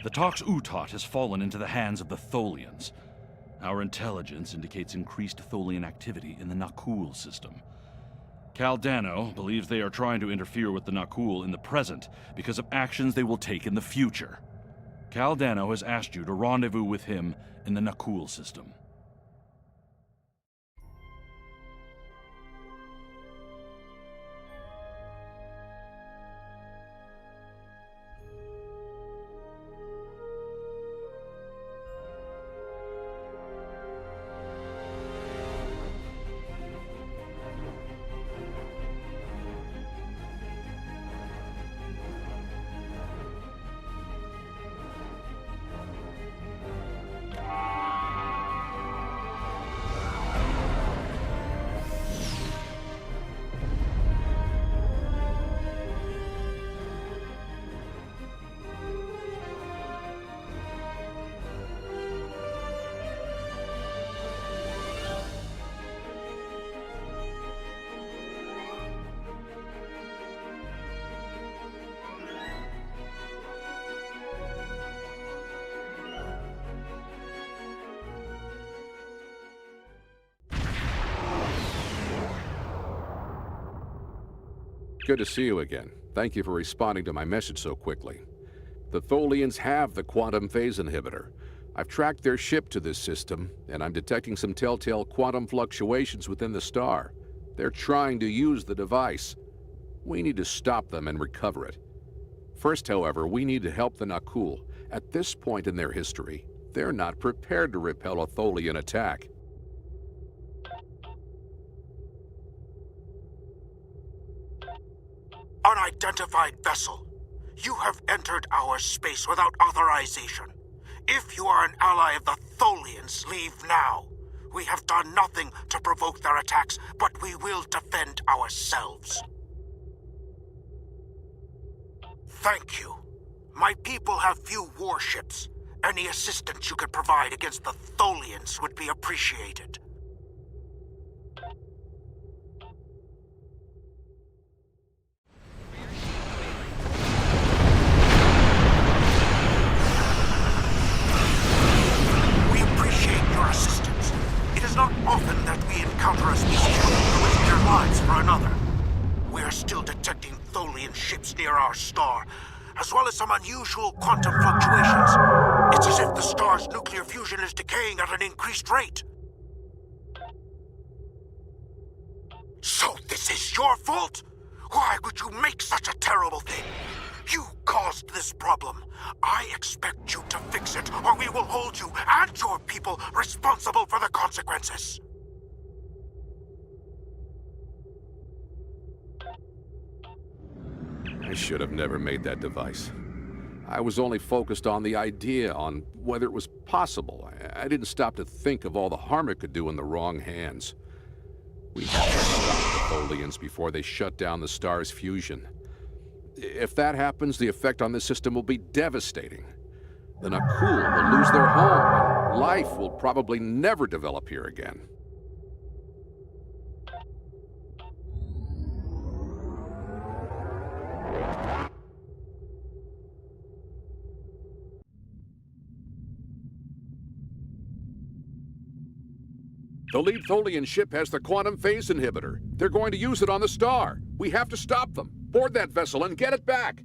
The Tox Utot has fallen into the hands of the Tholians. Our intelligence indicates increased Tholian activity in the Nakul system. Caldano believes they are trying to interfere with the Nakul in the present because of actions they will take in the future. Caldano has asked you to rendezvous with him in the Nakul system. Good to see you again. Thank you for responding to my message so quickly. The Tholians have the quantum phase inhibitor. I've tracked their ship to this system, and I'm detecting some telltale quantum fluctuations within the star. They're trying to use the device. We need to stop them and recover it. First, however, we need to help the Nakul. At this point in their history, they're not prepared to repel a Tholian attack. Unidentified vessel. You have entered our space without authorization. If you are an ally of the Tholians, leave now. We have done nothing to provoke their attacks, but we will defend ourselves. Thank you. My people have few warships. Any assistance you could provide against the Tholians would be appreciated. Not often that we encounter a species risking their lives for another. We are still detecting Tholian ships near our star, as well as some unusual quantum fluctuations. It's as if the star's nuclear fusion is decaying at an increased rate. So this is your fault? Why would you make such a terrible thing? You caused this problem. I expect you to fix it, or we will hold you and your people responsible for the consequences. I should have never made that device. I was only focused on the idea, on whether it was possible. I didn't stop to think of all the harm it could do in the wrong hands. We have to stop the Tholians before they shut down the star's fusion. If that happens, the effect on this system will be devastating. The Nakul will lose their home, and life will probably never develop here again. The lead Tholian ship has the quantum phase inhibitor. They're going to use it on the star. We have to stop them. Board that vessel and get it back.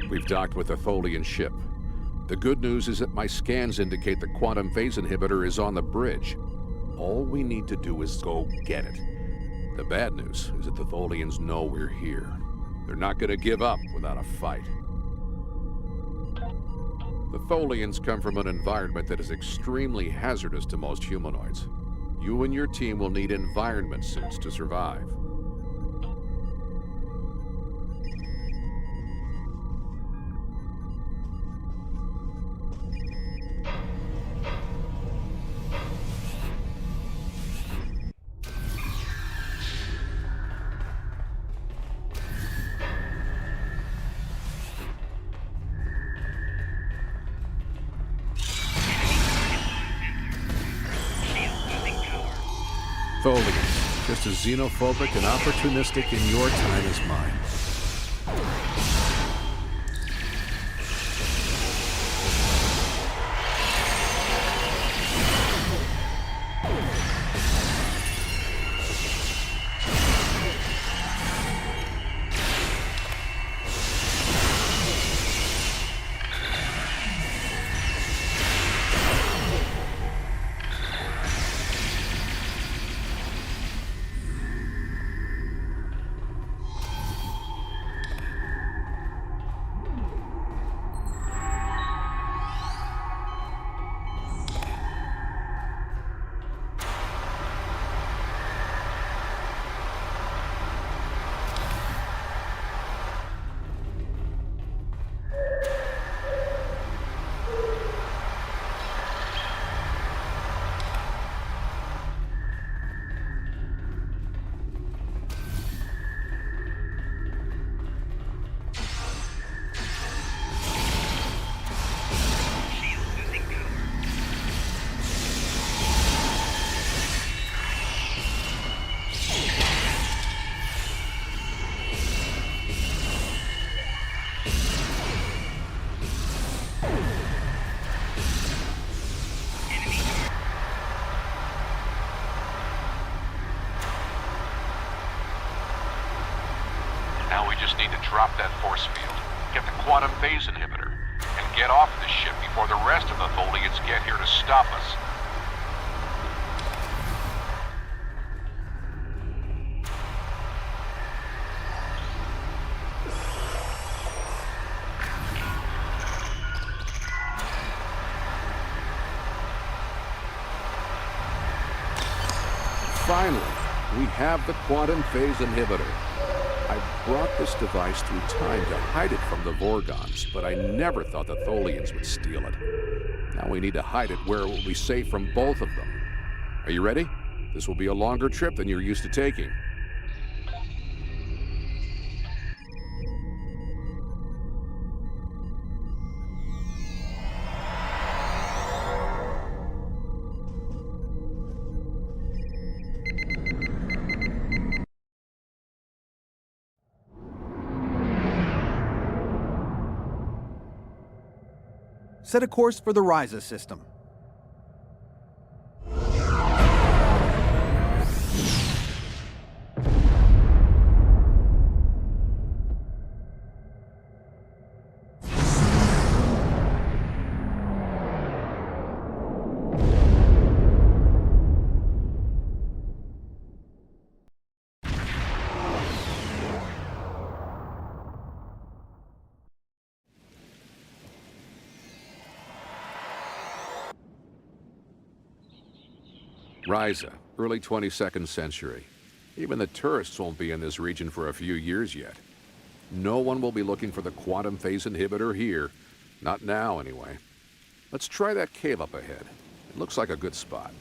We've docked with a Tholian ship. The good news is that my scans indicate the quantum phase inhibitor is on the bridge. All we need to do is go get it. The bad news is that the Tholians know we're here. They're not going to give up without a fight. The Tholians come from an environment that is extremely hazardous to most humanoids. You and your team will need environment suits to survive. Tholians, just as xenophobic and opportunistic in your time as mine. Now we just need to drop that force field, get the quantum phase inhibitor, and get off the ship before the rest of the Tholians get here to stop us. Finally, we have the quantum phase inhibitor. I brought this device through time to hide it from the Vorgons, but I never thought the Tholians would steal it. Now we need to hide it where it will be safe from both of them. Are you ready? This will be a longer trip than you're used to taking. Set a course for the Ryza system. Ryza, early 22nd century. Even the tourists won't be in this region for a few years yet. No one will be looking for the quantum phase inhibitor here. Not now, anyway. Let's try that cave up ahead. It looks like a good spot.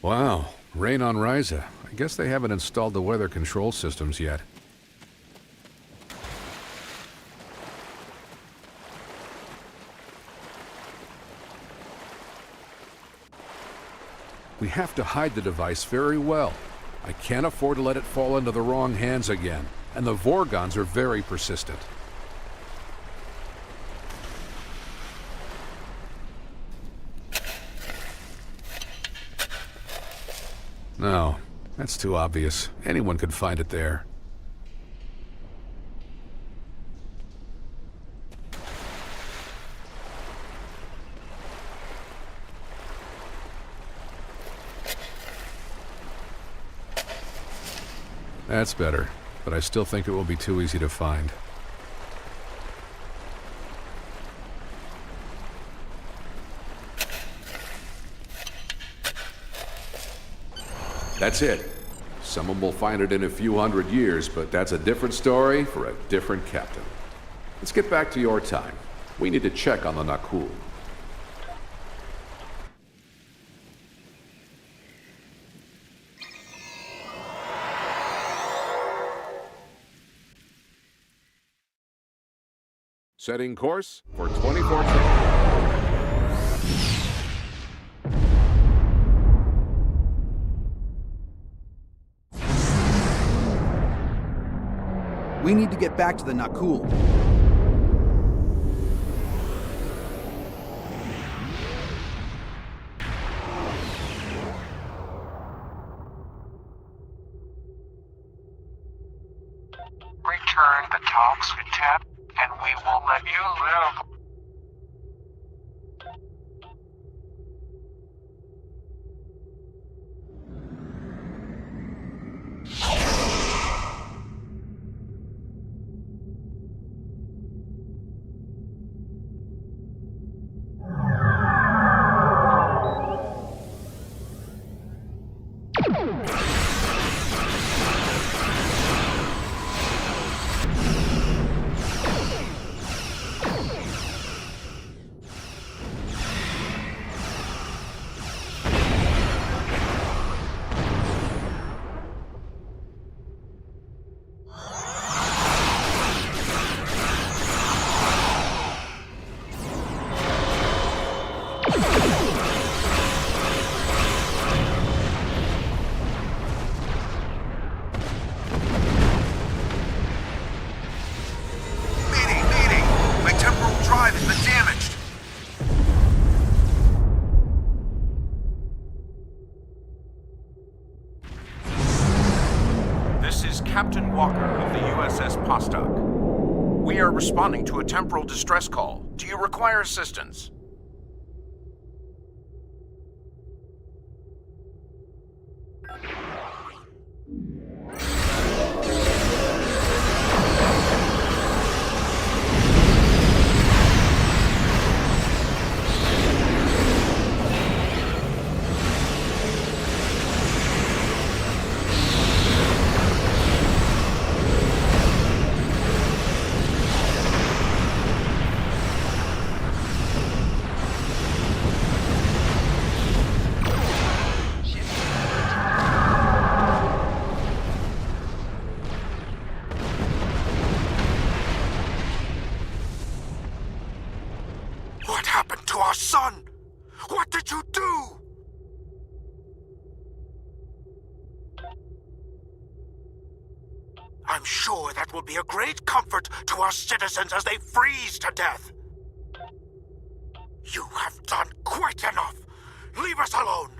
Wow, rain on Ryza. I guess they haven't installed the weather control systems yet. We have to hide the device very well. I can't afford to let it fall into the wrong hands again, and the Vorgons are very persistent. No, that's too obvious. Anyone could find it there. That's better, but I still think it will be too easy to find. That's it. Someone will find it in a few hundred years, but that's a different story for a different captain. Let's get back to your time. We need to check on the Nakul. Setting course for 2014. We need to get back to the Nakul. Return the toxic tap, and we will let you live. Captain Walker of the USS Postok. We are responding to a temporal distress call. Do you require assistance? Son! What did you do? I'm sure that will be a great comfort to our citizens as they freeze to death. You have done quite enough. Leave us alone.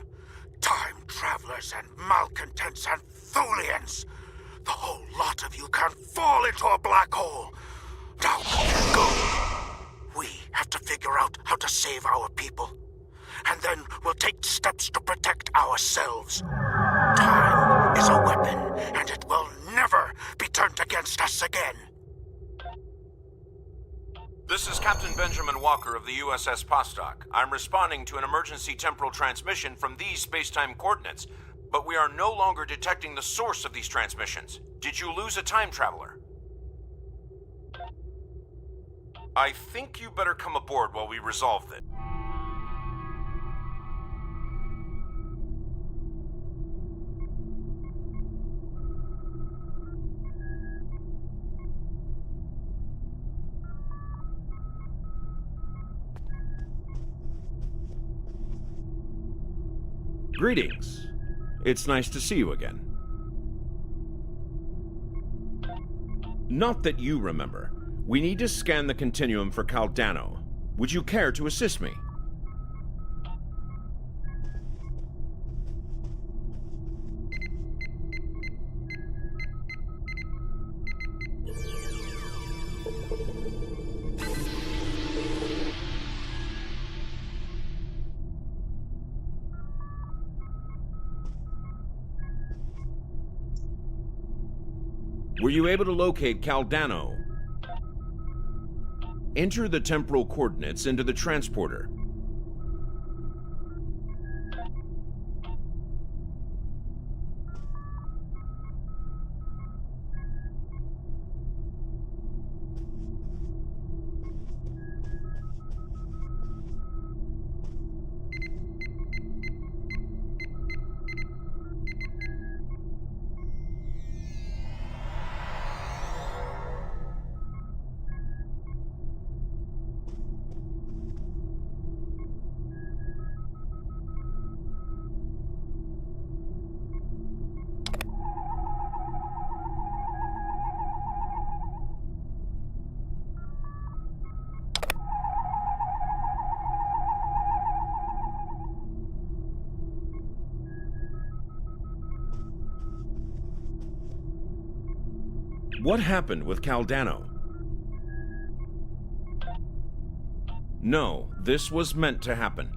Time travelers and malcontents and Tholians. The whole lot of you can fall into a black hole. Now, go. We have to figure out how to save our people. And then we'll take steps to protect ourselves. Time is a weapon, and it will never be turned against us again. This is Captain Benjamin Walker of the USS Postok. I'm responding to an emergency temporal transmission from these space-time coordinates, but we are no longer detecting the source of these transmissions. Did you lose a time traveler? I think you better come aboard while we resolve this. Greetings. It's nice to see you again. Not that you remember. We need to scan the continuum for Caldano. Would you care to assist me? Were you able to locate Caldano? Enter the temporal coordinates into the transporter. What happened with Caldano? No, this was meant to happen.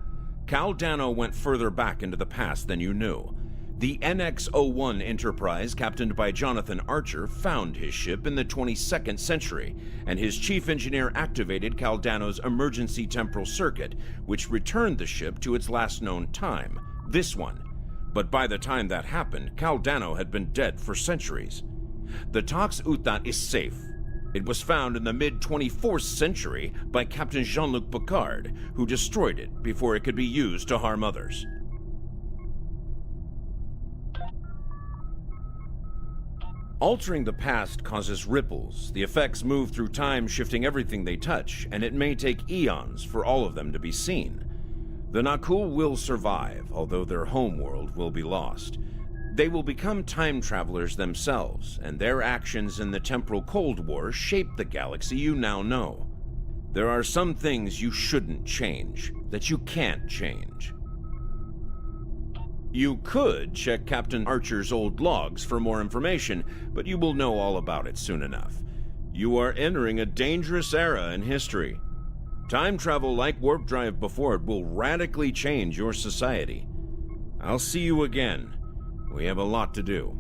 Caldano went further back into the past than you knew. The NX-01 Enterprise, captained by Jonathan Archer, found his ship in the 22nd century, and his chief engineer activated Caldano's emergency temporal circuit, which returned the ship to its last known time, this one. But by the time that happened, Caldano had been dead for centuries. The TOS Uthat is safe. It was found in the mid-24th century by Captain Jean-Luc Picard, who destroyed it before it could be used to harm others. Altering the past causes ripples. The effects move through time, shifting everything they touch, and it may take eons for all of them to be seen. The Nakul will survive, although their homeworld will be lost. They will become time travelers themselves, and their actions in the temporal Cold War shaped the galaxy you now know. There are some things you shouldn't change, that you can't change. You could check Captain Archer's old logs for more information, but you will know all about it soon enough. You are entering a dangerous era in history. Time travel like warp drive before it will radically change your society. I'll see you again. We have a lot to do.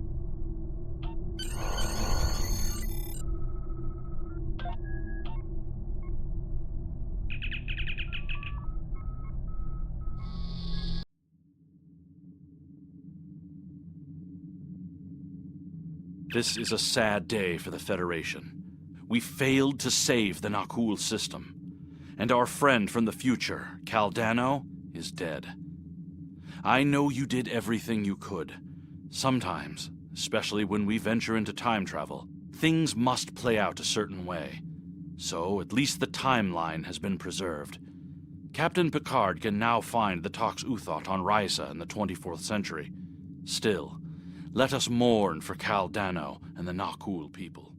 This is a sad day for the Federation. We failed to save the Nakul system. And our friend from the future, Caldano, is dead. I know you did everything you could. Sometimes, especially when we venture into time travel, things must play out a certain way. So, at least the timeline has been preserved. Captain Picard can now find the TOS Uthot on Risa in the 24th century. Still, let us mourn for Caldano and the Nakul people.